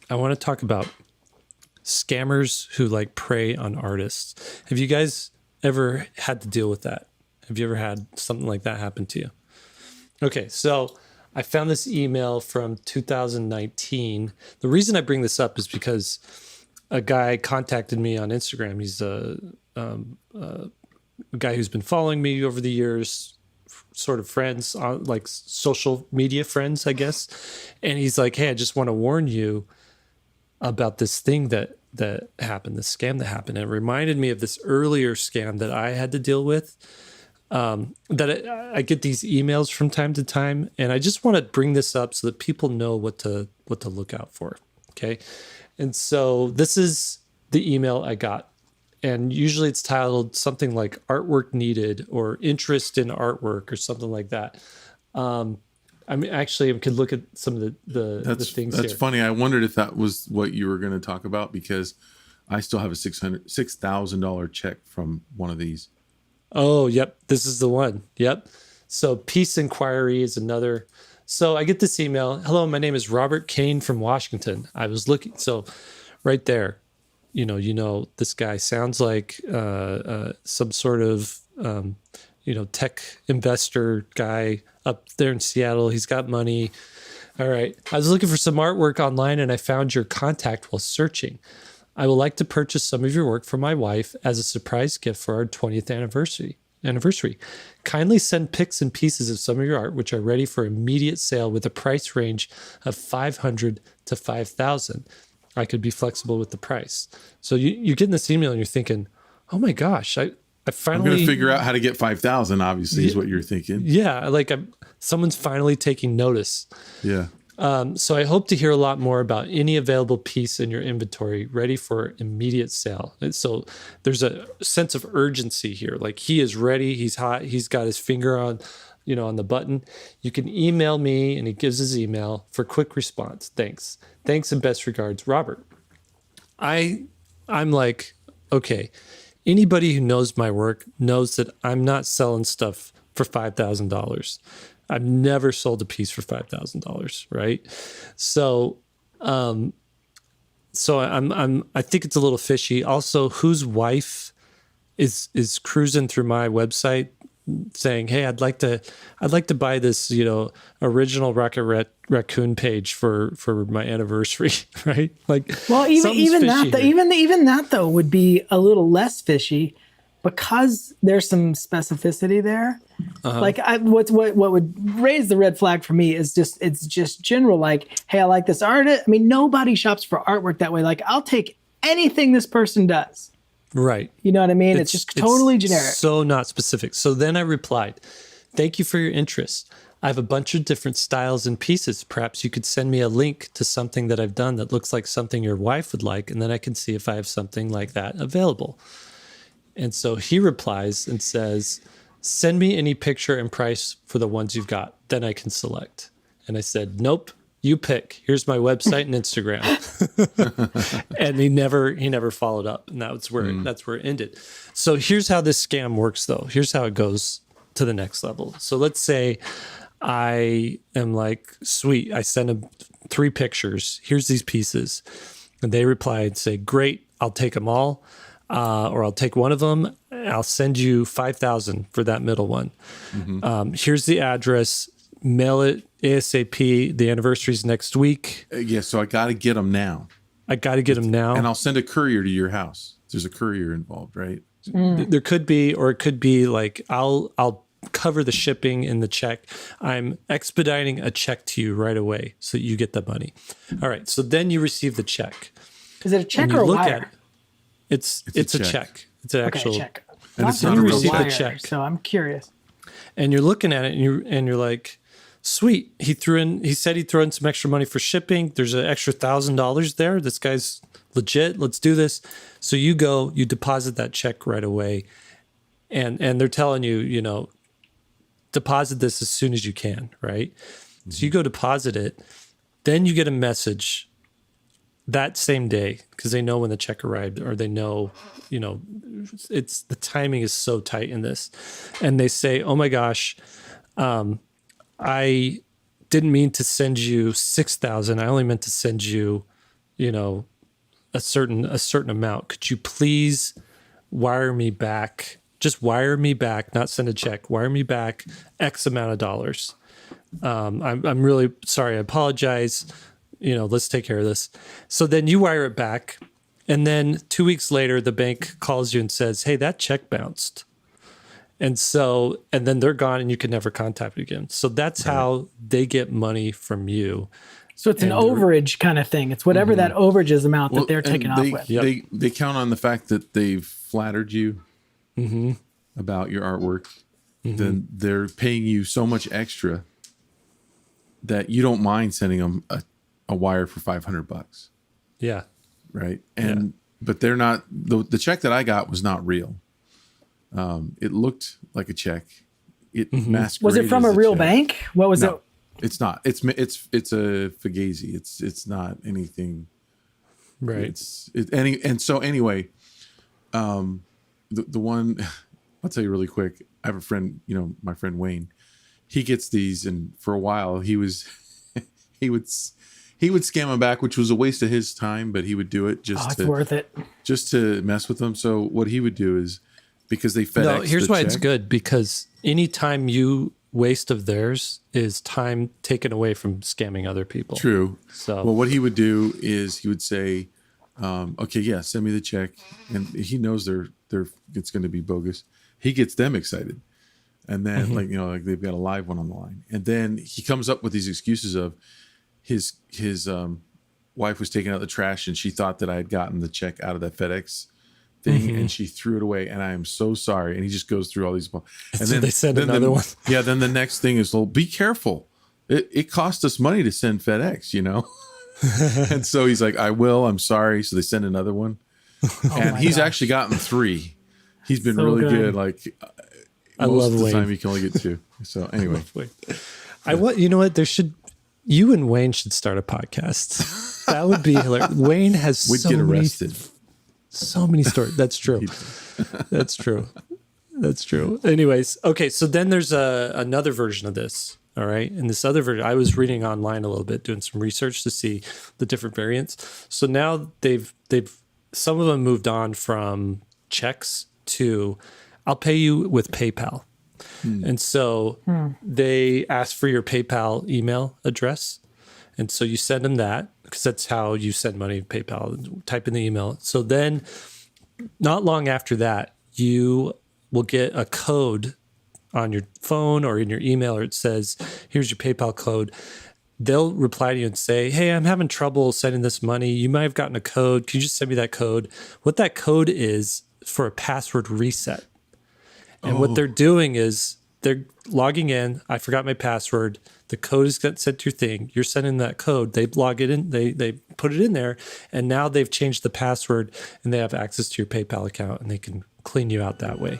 I want to talk about scammers who like prey on artists. Have you guys ever had to deal with that? Have you ever had something like that happen to you? Okay, so I found this email from 2019. The reason I bring this up is because a guy contacted me on Instagram. He's a guy who's been following me over the years, sort of friends, like social media friends, I guess. And he's like, "Hey, I just want to warn you about this thing that happened, this scam that happened." And it reminded me of this earlier scam that I had to deal with. I get these emails from time to time, and I just want to bring this up so that people know what to look out for. Okay, and so this is the email I got, and usually it's titled something like "artwork needed" or "interest in artwork" or something like that. I mean, actually, I could look at some of the things. That's here. funny. I wondered if that was what you were going to talk about, because I still have a $6,000 check from one of these. Oh, yep. This is the one. Yep. So Peace Inquiry is another. So I get this email. "Hello, my name is Robert Kane from Washington. I was looking." So right there, this guy sounds like some sort of, tech investor guy up there in Seattle. He's got money. All right. "I was looking for some artwork online and I found your contact while searching. I would like to purchase some of your work for my wife as a surprise gift for our 20th anniversary. Kindly send pics and pieces of some of your art, which are ready for immediate sale with a price range of $500 to $5,000. I could be flexible with the price." So you're getting this email and you're thinking, "Oh my gosh, I finally..." I'm going to figure out how to get 5,000, obviously, is what you're thinking. Yeah, like someone's finally taking notice. Yeah. So I hope to hear a lot more about any available piece in your inventory ready for immediate sale. And so there's a sense of urgency here. Like he is ready. He's hot. He's got his finger on the button. "You can email me," and he gives his email, "for quick response. Thanks and best regards, Robert." I'm like, okay, anybody who knows my work knows that I'm not selling stuff for $5,000. I've never sold a piece for $5,000, right? So, I think it's a little fishy. Also, whose wife is cruising through my website saying, "Hey, I'd like to buy this, original Rocket Raccoon page for my anniversary," right? Like, well, even that though would be a little less fishy, because there's some specificity there. Uh-huh. Like what would raise the red flag for me is it's just general, like, "Hey, I like this art." I mean, nobody shops for artwork that way. Like, I'll take anything this person does. Right. You know what I mean? It's just totally generic. So not specific. So then I replied, "Thank you for your interest. I have a bunch of different styles and pieces. Perhaps you could send me a link to something that I've done that looks like something your wife would like, and then I can see if I have something like that available." And so he replies and says, "Send me any picture and price for the ones you've got. Then I can select." And I said, "Nope, you pick. Here's my website and Instagram." And he never followed up. And that's where it ended. So here's how this scam works, though. Here's how it goes to the next level. So let's say I am like, "Sweet, I send them 3 pictures. Here's these pieces." And they reply and say, "Great, I'll take them all. Or I'll take one of them. I'll send you $5,000 for that middle one. Mm-hmm. Here's the address. Mail it ASAP. The anniversary's next week." So I got to get them now. And I'll send a courier to your house. There's a courier involved, right? There could be, or it could be like, I'll cover the shipping in the check. I'm expediting a check to you right away so that you get the money. All right. So then you receive the check. Is it a check or a wire? It's a check. It's an actual check. And it's not a real check. So I'm curious. And you're looking at it and you're like, "Sweet. He said he'd throw in some extra money for shipping. There's an extra $1,000 there. This guy's legit. Let's do this." So you deposit that check right away. And they're telling you, deposit this as soon as you can, right? Mm-hmm. So you go deposit it. Then you get a message that same day, because they know when the check arrived, or they know, it's the timing is so tight in this. And they say, "Oh my gosh, I didn't mean to send you 6,000. I only meant to send you you know, a certain amount. Could you please wire me back? Just wire me back, not send a check. Wire me back X amount of dollars. I'm really sorry. I apologize. You know, let's take care of this. So then you wire it back. And then 2 weeks later, the bank calls you and says, hey, that check bounced. And then they're gone and you can never contact them again. So that's how they get money from you. So it's an overage kind of thing. It's whatever that overage is amount that they're taking off with. They count on the fact that they've flattered you about your artwork. Then they're paying you so much extra that you don't mind sending them a wire for $500. Yeah. Right. But they're not, the check that I got was not real. It looked like a check. It masqueraded. Was it from a real bank? What was it? It's not. It's a fugazi. It's not anything. Right. So anyway, the one I'll tell you really quick. I have a friend, my friend Wayne. He gets these, and for a while he would scam them back, which was a waste of his time, but he would do it it's worth it. Just to mess with them. So what he would do is, because they FedEx. No, here's why it's good, because any time you waste of theirs is time taken away from scamming other people. True. So, well, what he would do is he would say, okay, yeah, send me the check. And he knows it's going to be bogus. He gets them excited. And then like they've got a live one on the line. And then he comes up with these excuses of his wife was taking out the trash and she thought that I had gotten the check out of that FedEx thing and she threw it away, and I am so sorry. And he just goes through all these. And then they send another one. Yeah. Then the next thing is, well, be careful. It cost us money to send FedEx, and so he's like, I will, I'm sorry. So they send another one. And he's actually gotten 3. He's been so really good. Like I love of the Wayne. time you can only get 2. So anyway, you know what? You and Wayne should start a podcast. That would be hilarious. Wayne has we'd get arrested. So many stories. That's true. That's true. That's true. Anyways, okay. So then there's another version of this. All right. And this other version, I was reading online a little bit, doing some research to see the different variants. So now they've some of them moved on from checks to I'll pay you with PayPal. And so they ask for your PayPal email address. And so you send them that, because that's how you send money to PayPal, type in the email. So then not long after that, you will get a code on your phone or in your email, or it says, here's your PayPal code. They'll reply to you and say, hey, I'm having trouble sending this money. You might have gotten a code. Can you just send me that code? What that code is for a password reset. And what they're doing is they're logging in. I forgot my password. The code is sent to your thing. You're sending that code. They log it in. They put it in there. And now they've changed the password and they have access to your PayPal account and they can clean you out that way.